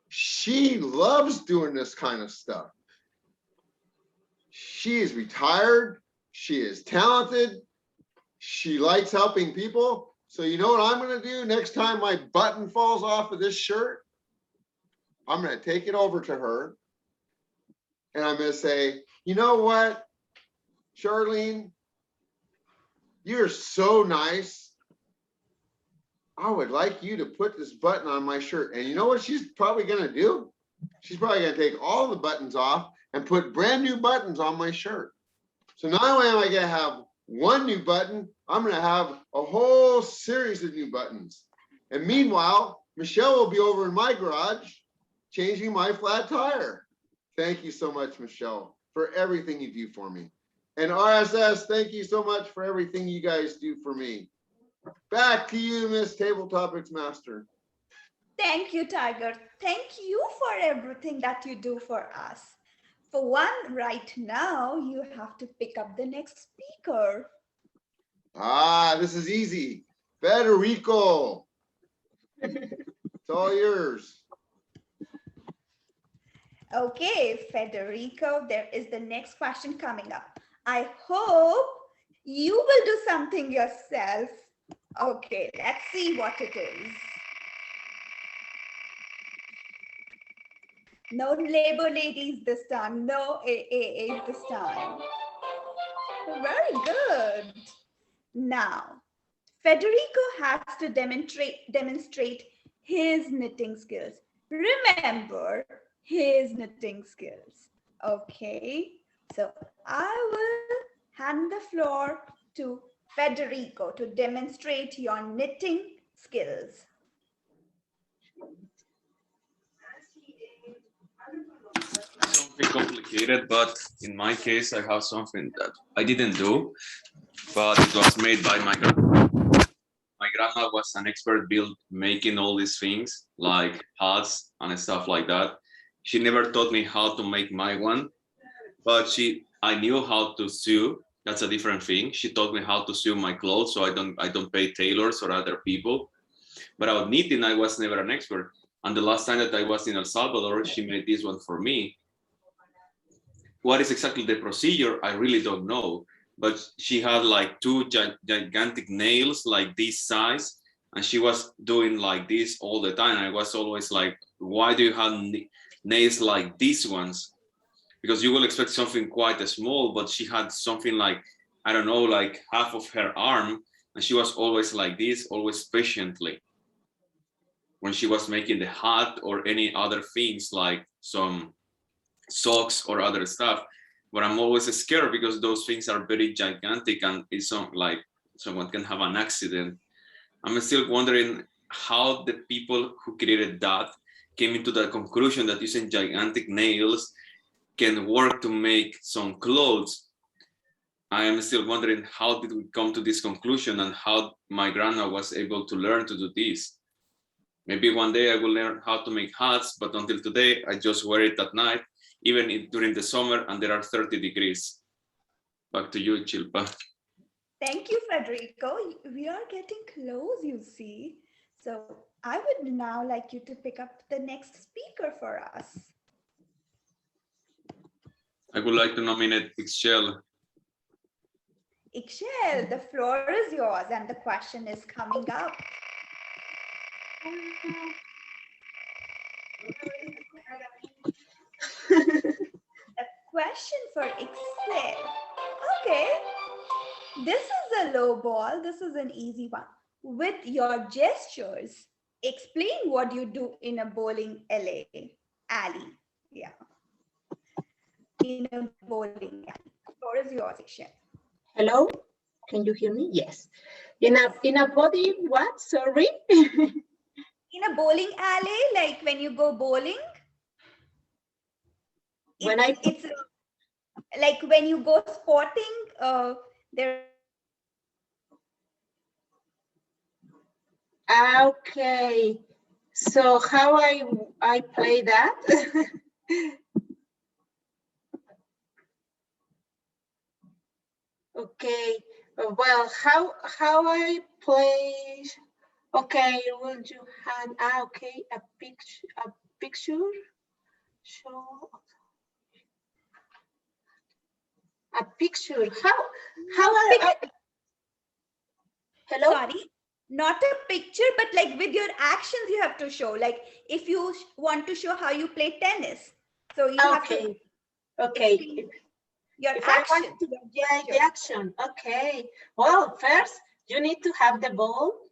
She loves doing this kind of stuff. She is retired. She is talented. She likes helping people. So you know what I'm going to do next time my button falls off of this shirt? I'm going to take it over to her and I'm going to say, you know what, Charlene, you're so nice. I would like you to put this button on my shirt. And you know what she's probably going to do? She's probably going to take all the buttons off and put brand new buttons on my shirt. So not only am I going to have one new button, I'm going to have a whole series of new buttons. And meanwhile, Michelle will be over in my garage changing my flat tire. Thank you so much, Michelle, for everything you do for me. And RSS, thank you so much for everything you guys do for me. Back to you, Miss Table Topics Master. Thank you, Tiger. Thank you for everything that you do for us. For one, right now, you have to pick up the next speaker. Ah, this is easy. Federico. It's all yours. Okay, Federico, there is the next question coming up. I hope you will do something yourself. Okay, let's see what it is. No labor ladies this time, no AAA this time. Very good. Now, Federico has to demonstrate his knitting skills. Remember his knitting skills. Okay, so I will hand the floor to Federico to demonstrate your knitting skills. Something complicated, but in my case, I have something that I didn't do, but it was made by my grandma. My grandma was an expert making all these things like hats and stuff like that. She never taught me how to make my one, but I knew how to sew. That's a different thing. She taught me how to sew my clothes, so I don't pay tailors or other people. But about knitting, I was never an expert. And the last time that I was in El Salvador, she made this one for me. What is exactly the procedure? I really don't know, but she had like two gigantic nails like this size, and she was doing like this all the time. I was always like, why do you have nails like these ones? Because you will expect something quite small, but she had something like, I don't know, like half of her arm, and she was always like this, always patiently. When she was making the hat or any other things like some socks or other stuff, but I'm always scared because those things are very gigantic and it's not like someone can have an accident. I'm still wondering how the people who created that came into the conclusion that using gigantic nails can work to make some clothes. I am still wondering how did we come to this conclusion and how my grandma was able to learn to do this. Maybe one day I will learn how to make hats, but until today, I just wear it at night, even during the summer and there are 30 degrees. Back to you, Chilpa. Thank you, Federico. We are getting close, you see. So I would now like you to pick up the next speaker for us. I would like to nominate Ixchel. Ixchel, the floor is yours and the question is coming up. A question for Ixchel. Okay. This is a low ball. This is an easy one. With your gestures, explain what you do in a bowling alley. Yeah. In a bowling alley. The floor is yours, Ixchel. Hello, can you hear me? Yes. In a body, what? Sorry. In a bowling alley, like when you go bowling. It's like when you go sporting, there. Okay. So how I play that? Okay. Well, how I play? Okay, will you have okay a picture? Show a picture. How I hello? Sorry, not a picture, but like with your actions you have to show. Like if you want to show how you play tennis, so you have to. Okay. Your if action. I want to play the action, okay. Well, first you need to have the ball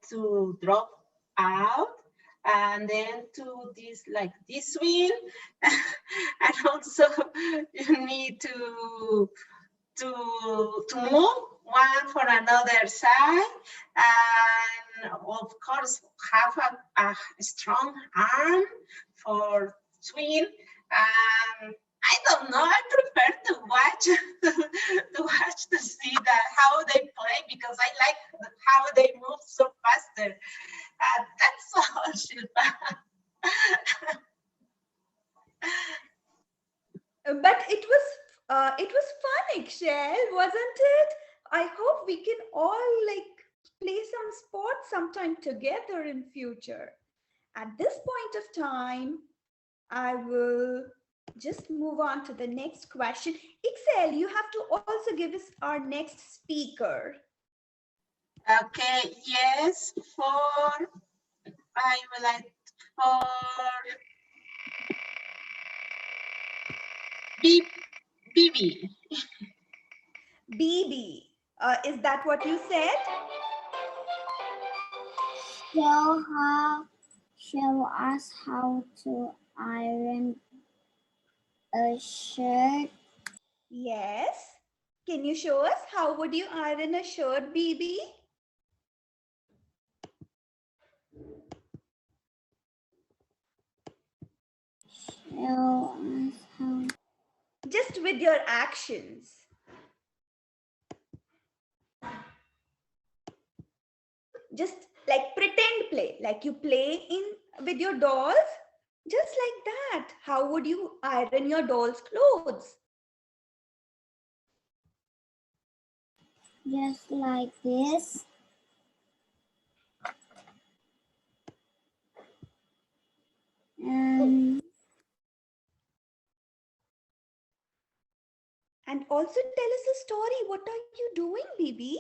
to drop out, and then to this like this swing, and also you need to move one for another side, and of course have a strong arm for swing. I don't know. I prefer to watch to see how they play because I like how they move so faster. That's all, Shilpa. But it was fun, Ixchel, wasn't it? I hope we can all like play some sports sometime together in future. At this point of time, I will just move on to the next question. Ixchel, you have to also give us our next speaker. Okay, yes, I would like for Bibi. Bibi, is that what you said? Show us how to iron a shirt. Yes. Can you show us how would you iron a shirt, Bibi? Show us how. Just with your actions. Just like pretend play, like you play with your dolls, just like that. How would you iron your doll's clothes? Just like this. And also tell us a story. What are you doing, Bibi?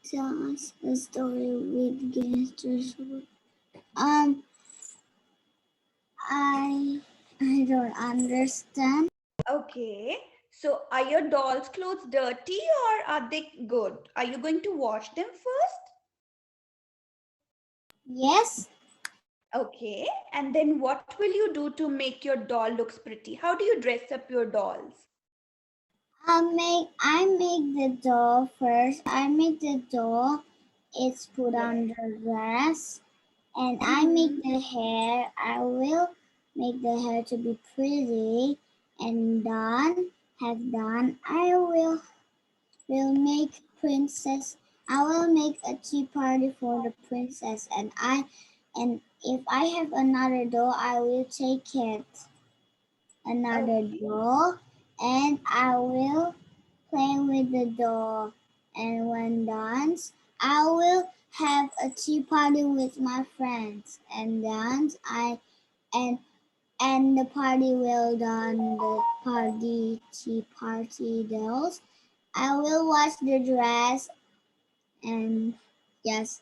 Tell us a story with gestures. I don't understand. Okay. So are your doll's clothes dirty or are they good? Are you going to wash them first? Yes. Okay. And then what will you do to make your doll looks pretty? How do you dress up your dolls? I make the doll first. I make the doll. It's put on the dress. And I make the hair. I will make the hair to be pretty. And done. Have done. I will make princess. I will make a tea party for the princess. And if I have another doll, I will take it. Another doll. And I will play with the doll, and when dance, I will have a tea party with my friends, and dance. And the party will done the tea party dolls. I will wash the dress, and yes,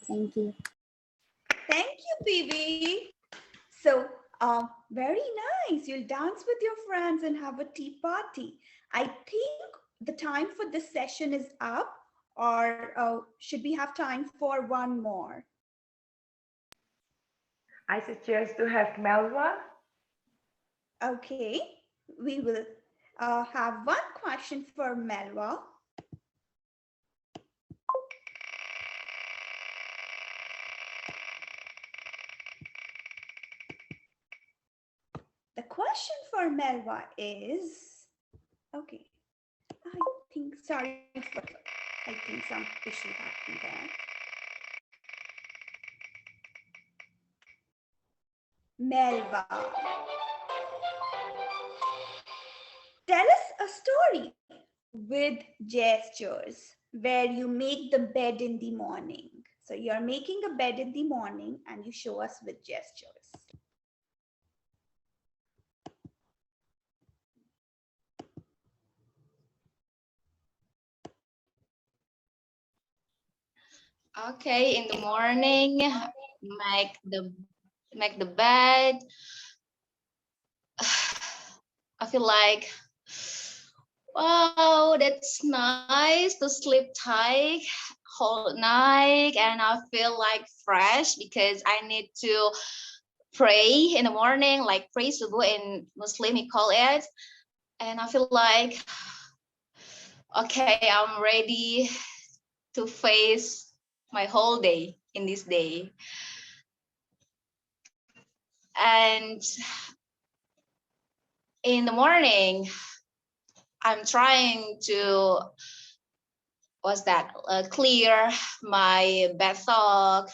thank you. Thank you, Bibi. So, very nice. You'll dance with your friends and have a tea party. I think the time for this session is up, or should we have time for one more? I suggest to have Melva. Okay, we will have one question for Melva. The question for Melva is, okay, sorry, I think some issue happened there. Melva, tell us a story with gestures where you make the bed in the morning. So you're making a bed in the morning and you show us with gestures. Okay, in the morning, make the bed. I feel like, wow, that's nice to sleep tight whole night, and I feel like fresh because I need to pray in the morning, like pray subuh in Muslim we call it, and I feel like, okay, I'm ready to face my whole day in this day. And in the morning, I'm trying to clear my bad thought,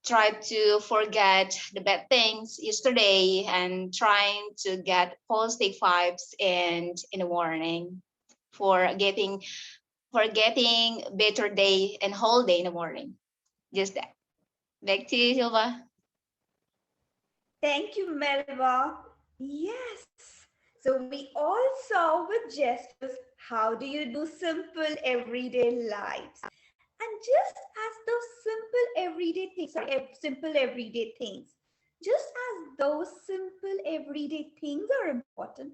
try to forget the bad things yesterday, and trying to get positive vibes in the morning for getting better day and whole day in the morning. Just that. Back to you, Silva. Thank you, Melva. Yes. So we all saw with gestures, how do you do simple everyday lives? And just as those simple everyday things, just as those simple everyday things are important,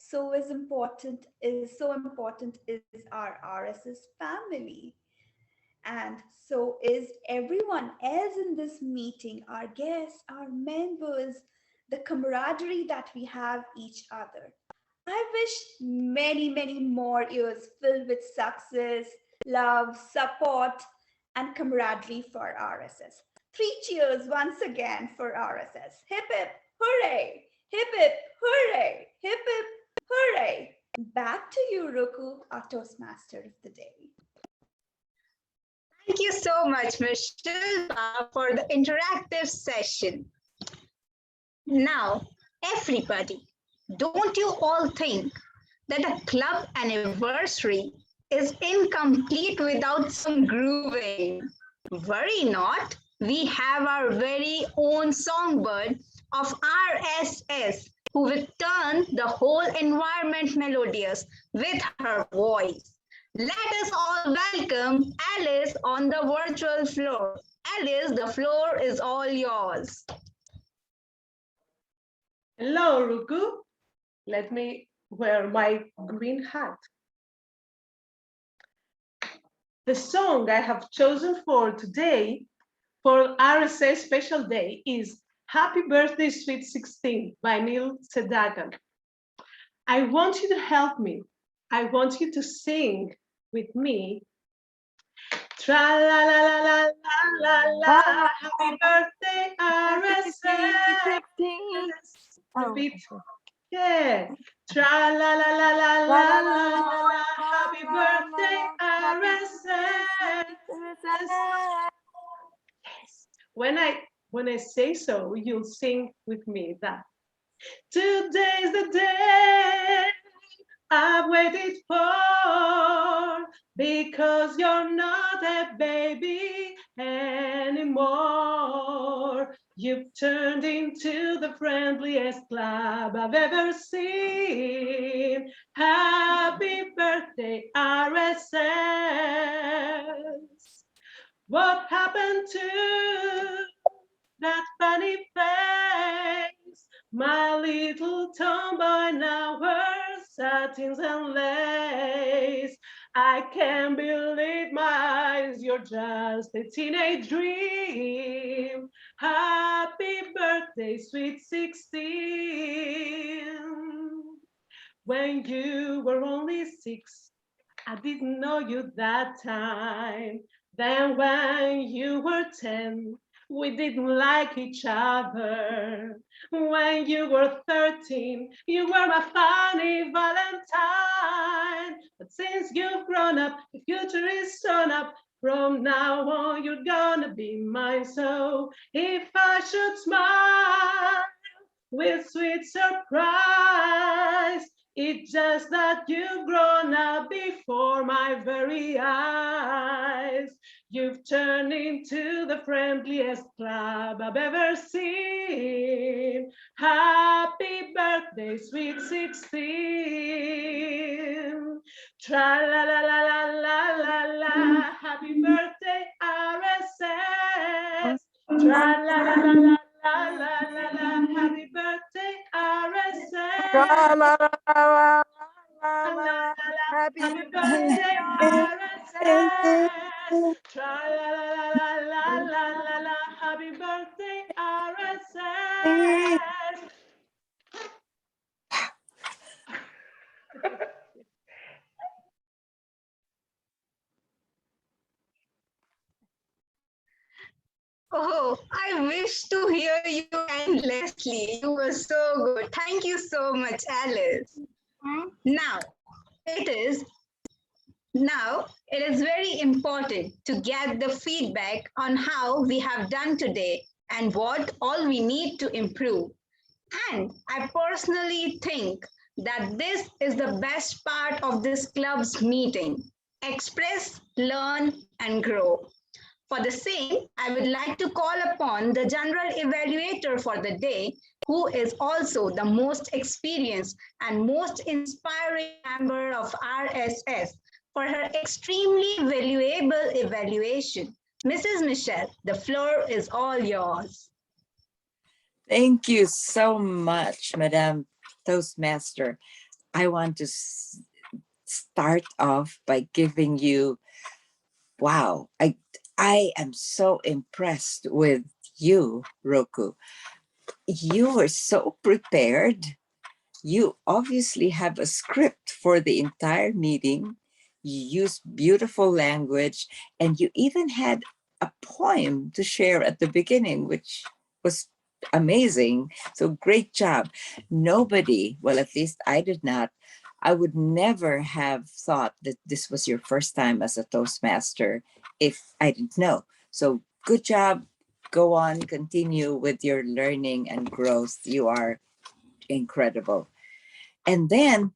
so important is our RSS family. And so is everyone else in this meeting, our guests, our members, the camaraderie that we have each other. I wish many, many more years filled with success, love, support, and camaraderie for RSS. 3 cheers once again for RSS. Hip hip, hooray! Hip hip, hooray! Hip hip, hooray! Back to you, Ruku, our Toastmaster of the day. Thank you so much, Michelle, for the interactive session. Now, everybody, don't you all think that a club anniversary is incomplete without some grooving. Worry not, we have our very own songbird of RSS who will turn the whole environment melodious with her voice. Let us all welcome Alice on the virtual floor. Alice, the floor is all yours. Hello, Ruku. Let me wear my green hat. The song I have chosen for today, for RSS Special Day, is Happy Birthday, Sweet 16 by Neil Sedaka. I want you to help me. I want you to sing with me. Tra la la la la la la la. Happy birthday, RSS. Repeat. Yeah. Tra la la la la la la la. Happy birthday, RSS. Yes. When I say so, you'll sing with me that. Today's the day I've waited for, because you're not a baby anymore. You've turned into the friendliest club I've ever seen. Happy birthday, RSS. What happened to that funny face? My little tomboy now wears satins and lace. I can't believe my eyes, you're just a teenage dream. Happy birthday, sweet 16. When you were only 6, I didn't know you that time. Then when you were 10, we didn't like each other. When you were 13, you were my funny Valentine. But since you've grown up, the future is sewn up. From now on, you're gonna be mine. So if I should smile with sweet surprise, it's just that you've grown up before my very eyes. You've turned into the friendliest club I've ever seen. Happy birthday, sweet 16. Tra la la la la la la la. Happy birthday, RSS. Tra la la la la la la la la. Happy birthday, RSS. Happy birthday, RSS. Tra la la la la la la la. Happy birthday, RSS. Oh, I wish to hear you endlessly. You were so good. Thank you so much, Alice. Now, it is very important to get the feedback on how we have done today and what all we need to improve. And I personally think that this is the best part of this club's meeting. Express, learn, and grow. For the same, I would like to call upon the general evaluator for the day, who is also the most experienced and most inspiring member of RSS, for her extremely valuable evaluation. Mrs. Michelle, the floor is all yours. Thank you so much, Madam Toastmaster. I want to start off by giving you, wow, I am so impressed with you, Roku. You were so prepared. You obviously have a script for the entire meeting. You used beautiful language, and you even had a poem to share at the beginning, which was amazing. So great job. Nobody, well, at least I did not, I would never have thought that this was your first time as a Toastmaster if I didn't know. So good job. Go on, continue with your learning and growth. You are incredible. And then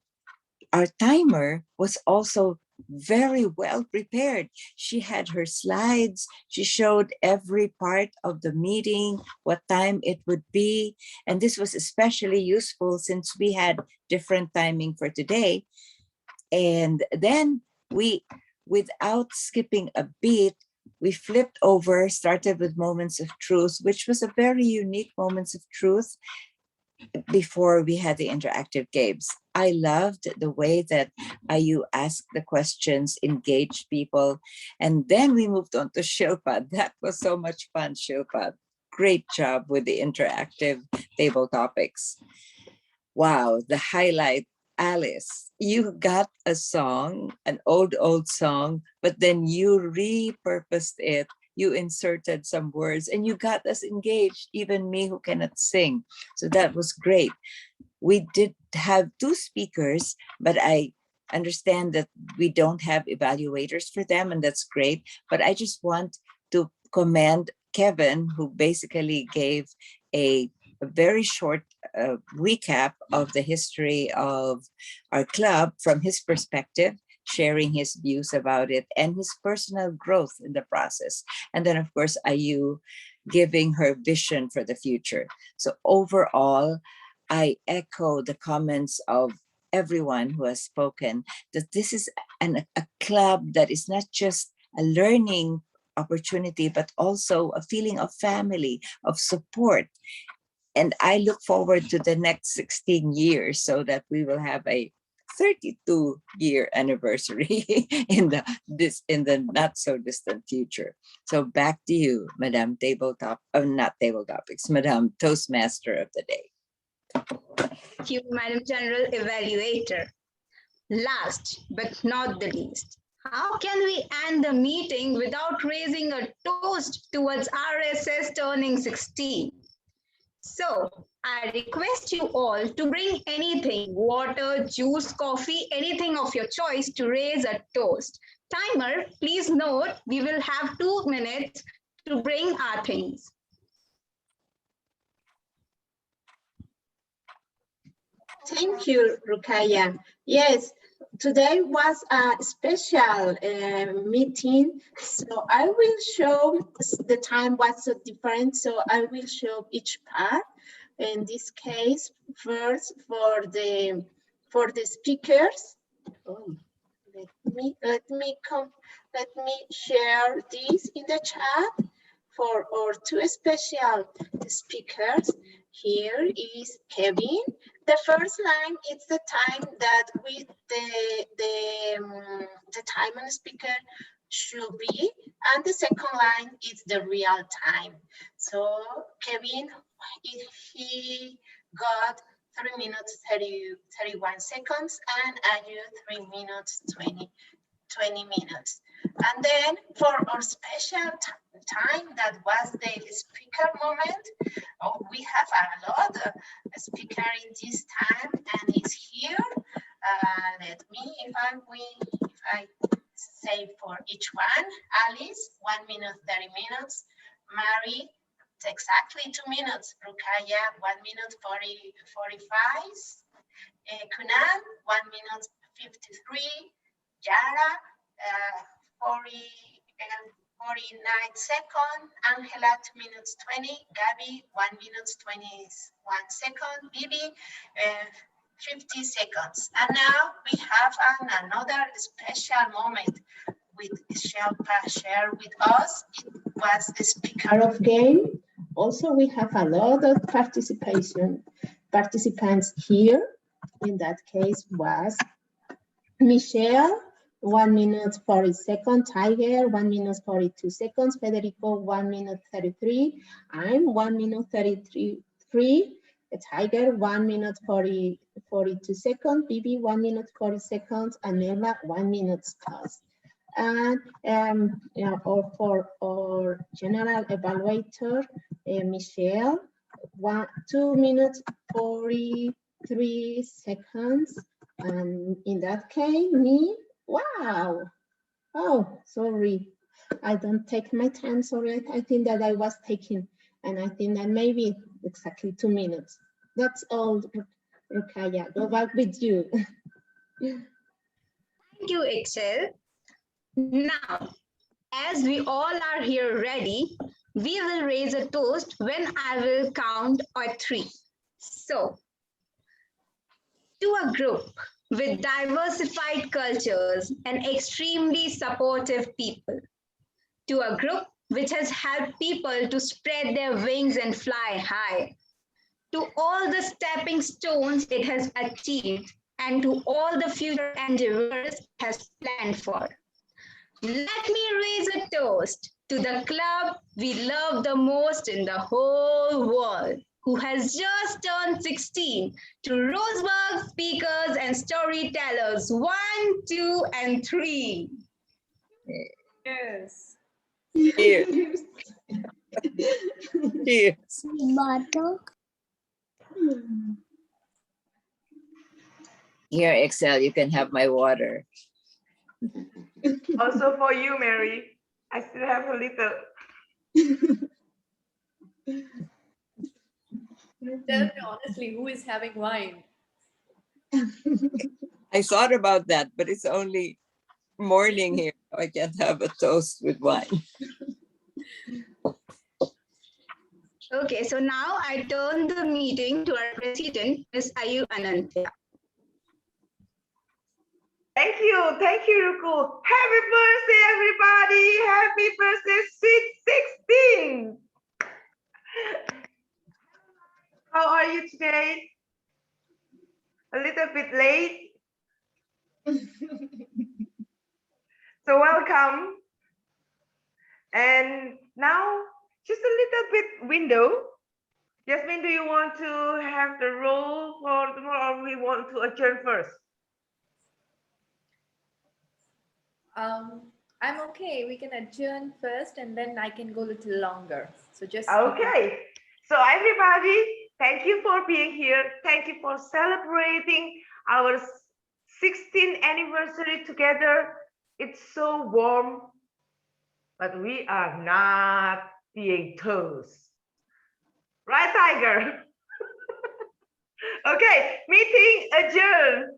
our timer was also very well prepared. She had her slides. She showed every part of the meeting, what time it would be. And this was especially useful since we had different timing for today. And then we, without skipping a beat, we flipped over, started with Moments of Truth, which was a very unique Moments of Truth before we had the interactive games. I loved the way that IU asked the questions, engaged people, and then we moved on to Shilpa. That was so much fun, Shilpa. Great job with the interactive table topics. Wow, the highlight, Alice, you got a song, an old song, but then you repurposed it. You inserted some words and you got us engaged, even me who cannot sing. So that was great. We did have 2 speakers, but I understand that we don't have evaluators for them, and that's great. But I just want to commend Kevin, who basically gave a very short recap of the history of our club from his perspective, sharing his views about it and his personal growth in the process. And then, of course, IU giving her vision for the future. So overall, I echo the comments of everyone who has spoken, that this is a club that is not just a learning opportunity, but also a feeling of family, of support. And I look forward to the next 16 years so that we will have a 32-year anniversary in the not so distant future. So back to you, Madam not Table Topics, Madam Toastmaster of the day. Thank you, Madam General Evaluator. Last but not the least, how can we end the meeting without raising a toast towards RSS turning 16? So I request you all to bring anything, water, juice, coffee, anything of your choice to raise a toast. Timer, please note, we will have 2 minutes to bring our things. Thank you, Rukaya. Yes, today was a special meeting, so I will show, the time was so different, so I will show each part. In this case, first for the speakers. Oh, let me share this in the chat for our 2 special speakers. Here is Kevin. The first line is the time that the time and speaker should be, and the second line is the real time. So Kevin, he got 3 minutes 31 seconds, and I do 3 minutes 20 minutes. And then for our special time, that was the speaker moment. Oh, we have a lot of speaker in this time, and it's here. Let me, if I say for each one, Alice, 1 minute 30 minutes. Mary, exactly 2 minutes. Rukaya, 1 minute 45. Kunan, 1 minute 53. Yara, 49 seconds. Angela, 2 minutes 20. Gabby, 1 minute 21 seconds. Bibi, 50 seconds. And now we have another special moment with Shilpa share with us. It was the speaker of game. Also, we have a lot of participants here. In that case was Michelle, 1 minute 40 seconds. Tiger, 1 minute 42 seconds. Federico, 1 minute 33. I'm 1 minute 33. Tiger, 1 minute 42 seconds. Bibi, 1 minute 40 seconds. And Ella, 1 minute plus. And or for our general evaluator, Michelle, 2 minutes 43 seconds. And in that case, me, wow. Oh, sorry. I don't take my time, sorry. I think that I was taking, and I think that maybe exactly 2 minutes. That's all, Rukaya. Go back with you. Thank Thank you, Excel. Now, as we all are here ready, we will raise a toast when I will count at 3. So, to a group with diversified cultures and extremely supportive people, to a group which has helped people to spread their wings and fly high, to all the stepping stones it has achieved, and to all the future endeavors it has planned for. Let me raise a toast to the club we love the most in the whole world, who has just turned 16, to Roseburg speakers and storytellers 1, 2, and 3. Yes. Cheers. Cheers. Bottle. Here, Excel, you can have my water. Also for you, Mary. I still have a little. Tell me honestly, who is having wine? I thought about that, but it's only morning here. I can't have a toast with wine. Okay, so now I turn the meeting to our president, Ms. Ayu Anantya. Thank you, Ruku. Happy birthday, everybody. Happy birthday, sweet 16. How are you today? A little bit late. So welcome. And now just a little bit window. Jasmine, do you want to have the roll for tomorrow, or we want to adjourn first? I'm okay. We can adjourn first and then I can go a little longer. So just Okay. So everybody, thank you for being here. Thank you for celebrating our 16th anniversary together. It's so warm, but we are not being toast. Right, Tiger? Okay, meeting adjourned.